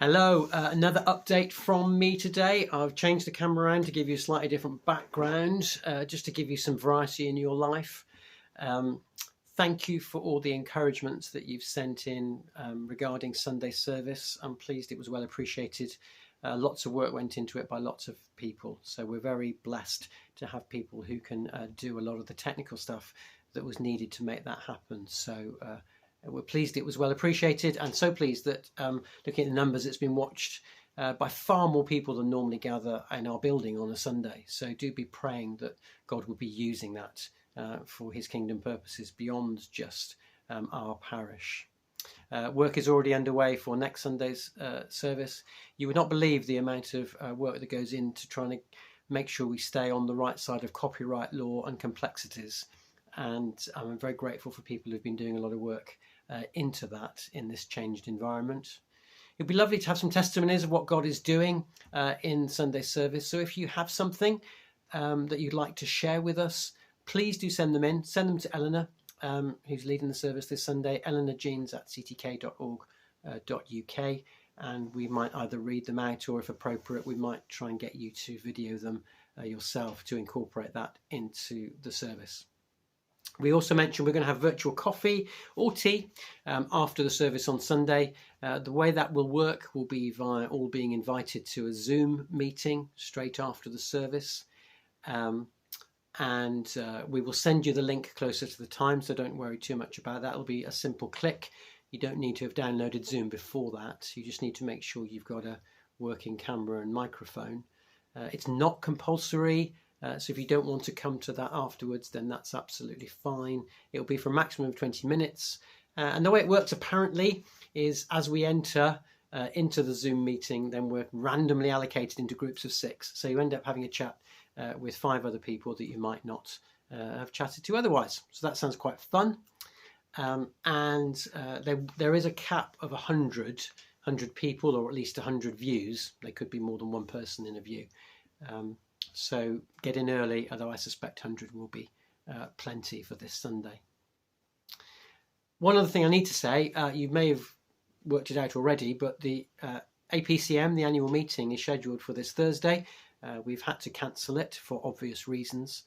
Hello, another update from me today. I've changed the camera around to give you a slightly different background, just to give you some variety in your life. Um, Thank you for all the encouragements that you've sent in regarding Sunday service. I'm pleased it was well appreciated. Lots of work went into it by lots of people. So we're very blessed to have people who can do a lot of the technical stuff that was needed to make that happen. So we're pleased it was well appreciated, and so pleased that looking at the numbers, it's been watched by far more people than normally gather in our building on a Sunday. So do be praying that God will be using that for his kingdom purposes beyond just our parish. Work is already underway for next Sunday's service. You would not believe the amount of work that goes into trying to make sure we stay on the right side of copyright law and complexities. And I'm very grateful for people who've been doing a lot of work into that in this changed environment. It'd be lovely to have some testimonies of what God is doing in Sunday service. So if you have something that you'd like to share with us, please do send them in. Send them to Eleanor, who's leading the service this Sunday, eleanorjeans@ctk.org.uk, and we might either read them out, or if appropriate, we might try and get you to video them yourself to incorporate that into the service. We also mentioned we're going to have virtual coffee or tea after the service on Sunday. The way that will work will be via all being invited to a Zoom meeting straight after the service. And we will send you the link closer to the time, so don't worry too much about that. It'll be a simple click. You don't need to have downloaded Zoom before that. You just need to make sure you've got a working camera and microphone. It's not compulsory. So if you don't want to come to that afterwards, then that's absolutely fine. It'll be for a maximum of 20 minutes. And the way it works apparently is as we enter into the Zoom meeting, then we're randomly allocated into groups of 6. So you end up having a chat with 5 other people that you might not have chatted to otherwise. So that sounds quite fun. There is a cap of 100 people, or at least 100 views. There could be more than one person in a view. So get in early, although I suspect 100 will be plenty for this Sunday. One other thing I need to say, you may have worked it out already, but the APCM, the annual meeting, is scheduled for this Thursday. We've had to cancel it for obvious reasons.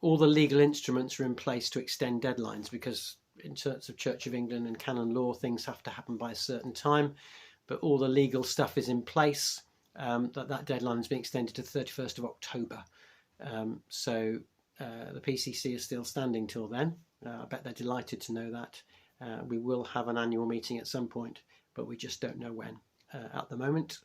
All the legal instruments are in place to extend deadlines, because in terms of Church of England and canon law, things have to happen by a certain time, but all the legal stuff is in place. That deadline has been extended to the 31st of October. So the PCC is still standing till then. I bet they're delighted to know that. We will have an annual meeting at some point, but we just don't know when at the moment.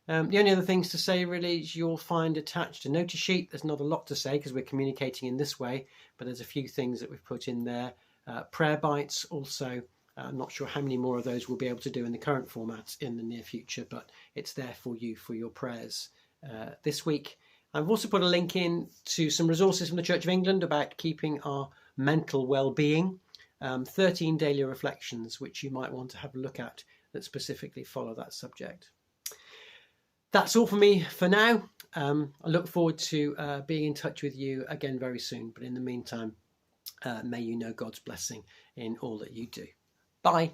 The only other things to say really is you'll find attached a notice sheet. There's not a lot to say because we're communicating in this way, but there's a few things that we've put in there. Prayer bites also. I'm not sure how many more of those we'll be able to do in the current format in the near future, but it's there for you for your prayers this week. I've also put a link in to some resources from the Church of England about keeping our mental well-being, 13 daily reflections, which you might want to have a look at that specifically follow that subject. That's all for me for now. I look forward to being in touch with you again very soon, but in the meantime, may you know God's blessing in all that you do. Bye.